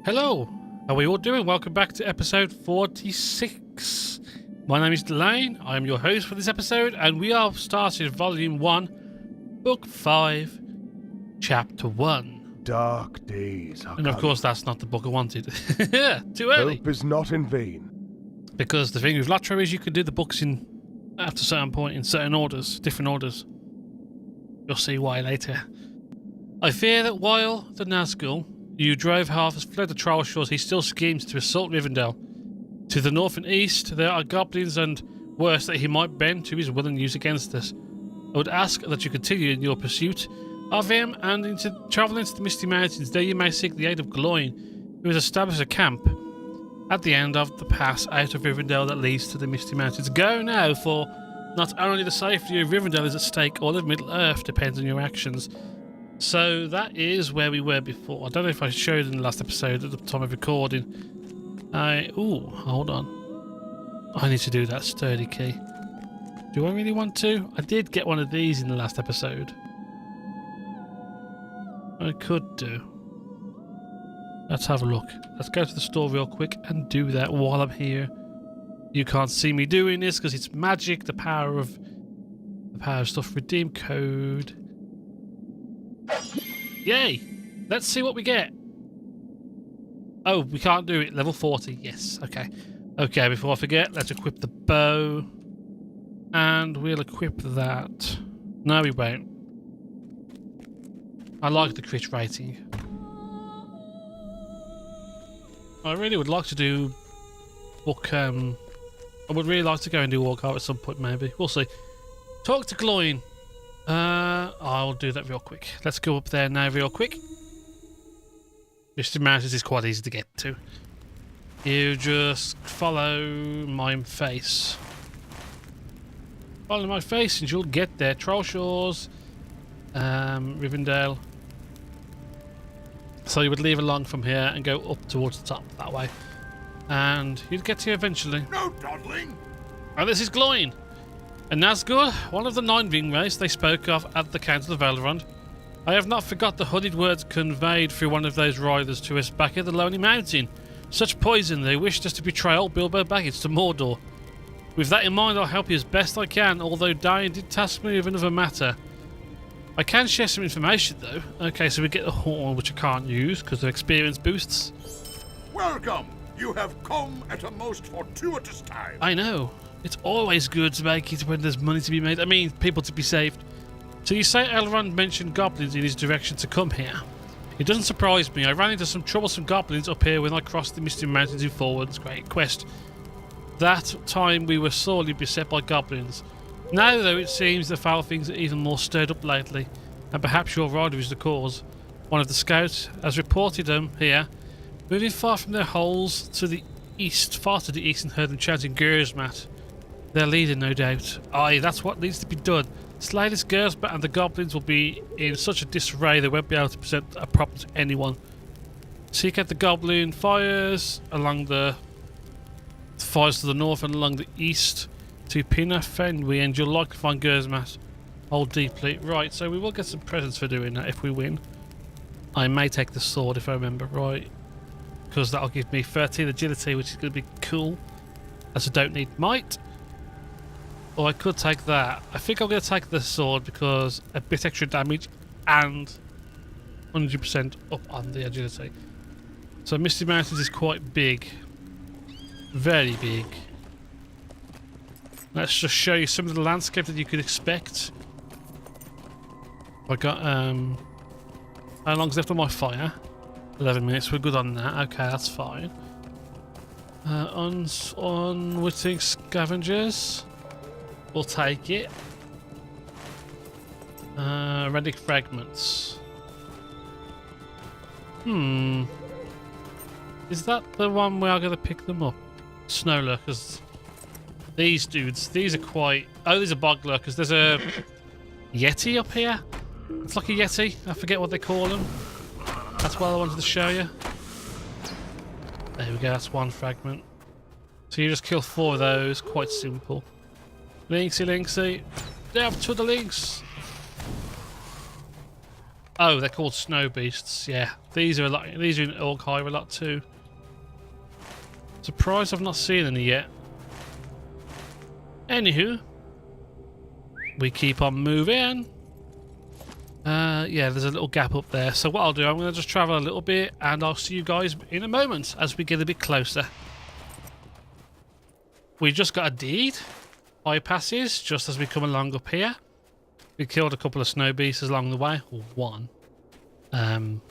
Hello, how are we all doing? Welcome back to episode 46. My name is Delane, I am your host for this episode, and we are starting volume 1, book 5, chapter 1. Dark days are And of course that's not the book I wanted. Too early. Hope is not in vain. Because the thing with LotRO is you can do the books in after a certain point in certain orders, different orders. You'll see why later. I fear that while the Nazgul you drove half has fled the Troll Shores, he still schemes to assault Rivendell. To the north and east, there are goblins and worse that he might bend to his will and use against us. I would ask that you continue in your pursuit of him and travel into the Misty Mountains. There you may seek the aid of Gloin, who has established a camp at the end of the pass out of Rivendell that leads to the Misty Mountains. Go now, for not only the safety of Rivendell is at stake, all of Middle-earth depends on your actions. So that is where we were before. I don't know if I showed in the last episode at the time of recording. Ooh, hold on. I need to do that sturdy key. Do I really want to? I did get one of these in the last episode. I could do. Let's have a look. Let's go to the store real quick and do that while I'm here. You can't see me doing this because it's magic, the power of stuff. Redeem code. Yay! Let's see what we get. Oh, we can't do it. Level 40. Yes. Okay. Okay, before I forget, let's equip the bow. And we'll equip that. No, we won't. I like the crit rating. I really would like to do book, I would really like to go and do Warcraft at some point, maybe. We'll see. Talk to Gloin. I'll do that real quick. Let's go up there now real quick. Mr. Mountains is quite easy to get to. You just follow my face. Follow my face and you'll get there. Troll Shores, Rivendell. So you would leave along from here and go up towards the top that way. And you'd get here eventually. No dawdling! And this is Gloin. A Nazgul, one of the 9 ring race they spoke of at the Council of Elrond. I have not forgot the honeyed words conveyed through one of those riders to us back at the Lonely Mountain. Such poison, they wished us to betray old Bilbo Baggins to Mordor. With that in mind, I'll help you as best I can, although Diane did task me with another matter. I can share some information though. Okay, so we get the horn, which I can't use because of experience boosts. Welcome! You have come at a most fortuitous time. I know. It's always good to make it when there's money to be made. I mean, people to be saved. So you say Elrond mentioned goblins in his direction to come here. It doesn't surprise me. I ran into some troublesome goblins up here when I crossed the Misty Mountains in Forward's Great Quest. That time we were sorely beset by goblins. Now, though, it seems the foul things are even more stirred up lately, and perhaps your rider is the cause. One of the scouts has reported them here, moving far from their holes to the east, far to the east, and heard them chanting Gersmat. Their leader, no doubt. Aye, that's what needs to be done. Slay this Gersmat and the goblins will be in such a disarray they won't be able to present a problem to anyone. Seek out the goblin fires along the fires to the north and along the east to Pina Fenwy, and you'll likely find Gersmat. Hold deeply. Right, so we will get some presents for doing that if we win. I may take the sword if I remember right, because that'll give me 13 agility, which is going to be cool, as I don't need might. Or I could take that. I think I'm going to take the sword because a bit extra damage and 100% up on the agility. So Misty Mountains is quite big. Very big. Let's just show you some of the landscape that you could expect. I got, how long's left on my fire? 11 minutes, we're good on that. Okay, that's fine. Unwitting scavengers. We'll take it. Relic fragments. Is that the one where I'm going to pick them up? Snow lurkers. These dudes, these are quite... Oh, these are bog lurkers. There's a Yeti up here. It's like a Yeti. I forget what they call them. That's what I wanted to show you. There we go, that's one fragment. So you just kill 4 of those. Quite simple. Linksy, linksy. Down to the links. Oh, they're called snow beasts. Yeah, these are a lot. These are in Orkhire a lot too. Surprised I've not seen any yet. Anywho, we keep on moving. Yeah, there's a little gap up there. So what I'll do, I'm going to just travel a little bit, and I'll see you guys in a moment as we get a bit closer. We just got a deed. Bypasses just as we come along up here. We killed a couple of snow beasts along the way, or one.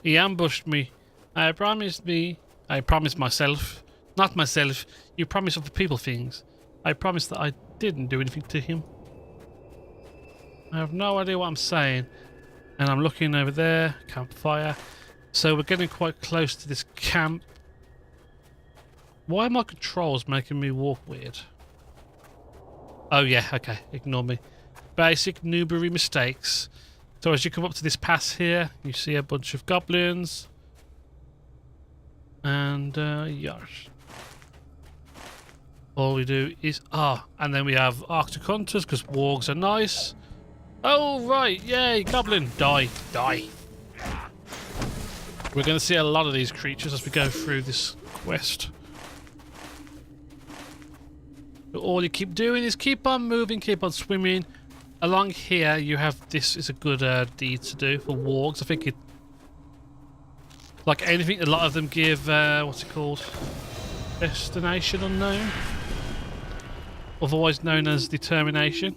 He ambushed me. I promised myself, not myself. You promised other people things. I promised that I didn't do anything to him. I have no idea what I'm saying. And I'm looking over there, campfire. So we're getting quite close to this camp. Why are my controls making me walk weird? Oh yeah, okay, ignore me. Basic noobery mistakes. So as you come up to this pass here, you see a bunch of goblins. And yes. All we do is and then we have Arctic Hunters because wargs are nice. Oh right, yay, goblin, die. We're going to see a lot of these creatures as we go through this quest. But all you keep doing is keep on moving, keep on swimming. Along here, you have this is a good deed to do for wargs. I think it, like anything, a lot of them give what's it called? Destination unknown, otherwise known as determination.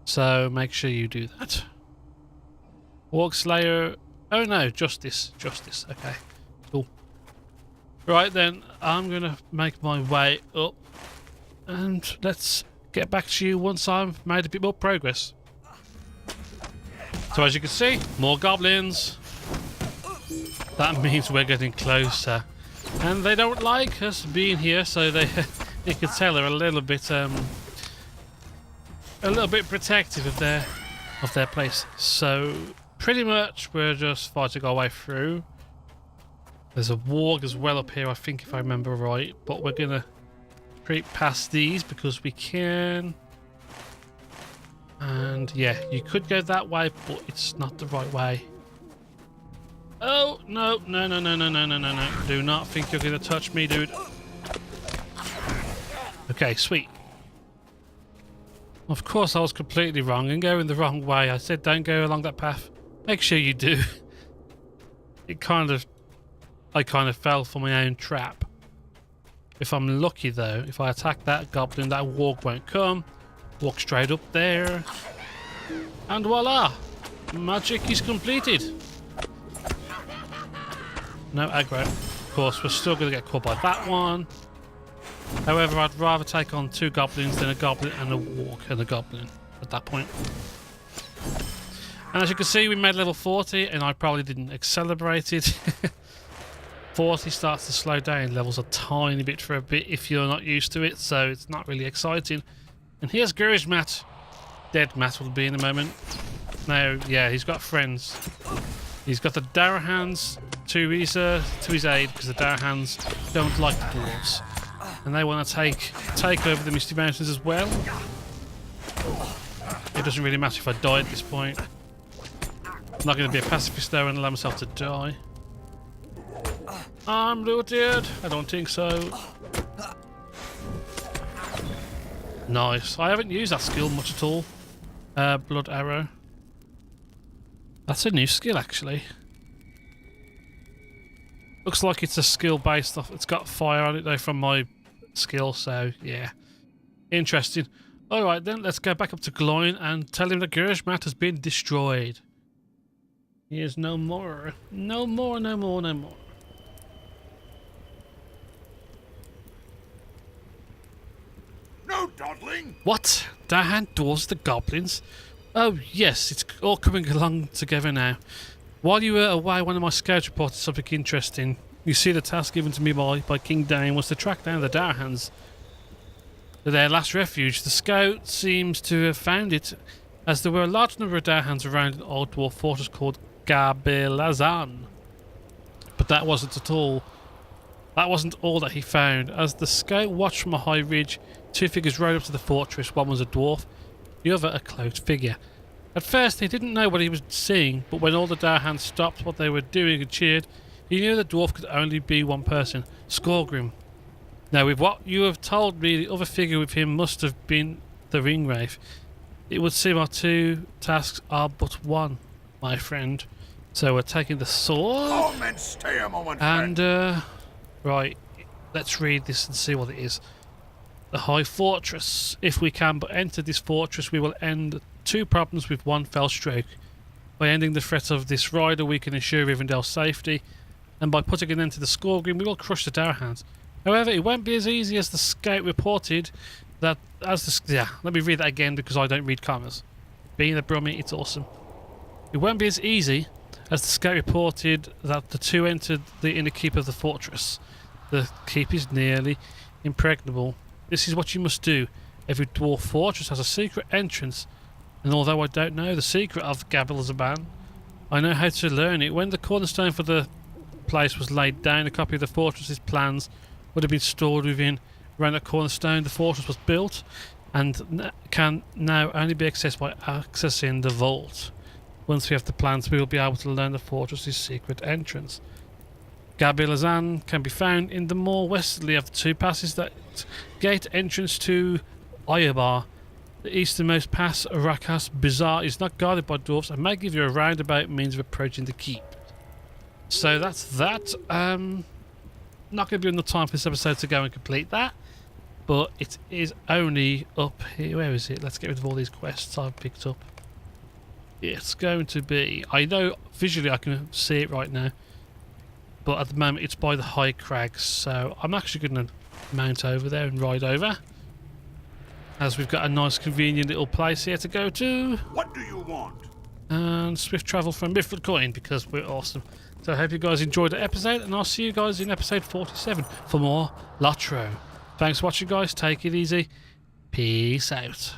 So make sure you do that. Warg Slayer. Oh no, justice. Okay, cool. Right then, I'm gonna make my way up, and let's get back to you once I've made a bit more progress. So as you can see, more goblins. That means we're getting closer, and they don't like us being here, so they you can tell they're a little bit protective of their place. So pretty much we're just fighting our way through. There's a warg as well up here, I think, if I remember right, but we're gonna creep past these because we can. And yeah, you could go that way, but it's not the right way. Oh no. Do not think you're gonna touch me, dude. Okay, sweet. Of course I was completely wrong and going the wrong way. I said don't go along that path. Make sure you do. I kind of fell for my own trap. If I'm lucky though, if I attack that goblin, that warg won't come. Walk straight up there. And voila! Magic is completed. No aggro. Of course, we're still going to get caught by that one. However, I'd rather take on two goblins than a goblin and a warg and a goblin at that point. And as you can see, we made level 40 and I probably didn't accelerate it. 40 starts to slow down levels a tiny bit for a bit if you're not used to it, so it's not really exciting. And here's Garage Matt. Dead Matt will be in a moment. Now, yeah, he's got friends. He's got the Darahans to his aid because the Darahans don't like the dwarves. And they want to take over the Misty Mountains as well. It doesn't really matter if I die at this point. I'm not going to be a pacifist though and allow myself to die. I'm looted. I don't think so. Nice. I haven't used that skill much at all. Blood arrow. That's a new skill actually. Looks like it's a skill based off. It's got fire on it though from my skill, so yeah. Interesting. Alright then, let's go back up to Gloin and tell him that Garage Matt has been destroyed. He is no more. No more. No, Dodling! What? Dahan, dwarves, the goblins? Oh yes, it's all coming along together now. While you were away, one of my scouts reported something interesting. You see, the task given to me by King Dane was to track down the Darahans. Their last refuge. The scout seems to have found it, as there were a large number of Darahans around an old dwarf fortress called Gabelazan. But that wasn't all that he found. As the scout watched from a high ridge, two figures rode up to the fortress. One was a dwarf, the other a cloaked figure. At first, he didn't know what he was seeing, but when all the Dowhands stopped what they were doing and cheered, he knew the dwarf could only be one person, Skorgrim. Now, with what you have told me, the other figure with him must have been the Ringwraith. It would seem our two tasks are but one, my friend. So we're taking the sword. Come and stay a moment, And, friend. right, let's read this and see what it is. The High Fortress. If we can but enter this fortress, we will end 2 problems with one fell stroke. By ending the threat of this rider, we can ensure Rivendell's safety, and by putting an end to the Skorgrim, we will crush the Dowhands. However, it won't be as easy as the scout reported that let me read that again because I don't read commas. Being a Brummie, it's awesome. It won't be as easy as the scout reported that the 2 entered the inner keep of the fortress. The keep is nearly impregnable. This is what you must do. Every dwarf fortress has a secret entrance, and although I don't know the secret of Gabilazaban, I know how to learn it. When the cornerstone for the place was laid down, a copy of the fortress's plans would have been stored within. Around that cornerstone, the fortress was built, and can now only be accessed by accessing the vault. Once we have the plans, we will be able to learn the fortress's secret entrance. Gabilazan can be found in the more westerly of the 2 passes that gate entrance to Ayabar. The easternmost pass, Rakas Bazaar, is not guarded by dwarfs and may give you a roundabout means of approaching the keep. So that's that. Not going to be enough time for this episode to go and complete that, but it is only up here. Where is it? Let's get rid of all these quests I've picked up. It's going to be... I know visually I can see it right now, but at the moment it's by the high crags, so I'm actually going to mount over there and ride over, as we've got a nice convenient little place here to go to. What do you want? And swift travel from Mithril Coin, because we're awesome. So I hope you guys enjoyed the episode, and I'll see you guys in episode 47 for more LotRO. Thanks for watching, guys. Take it easy. Peace out.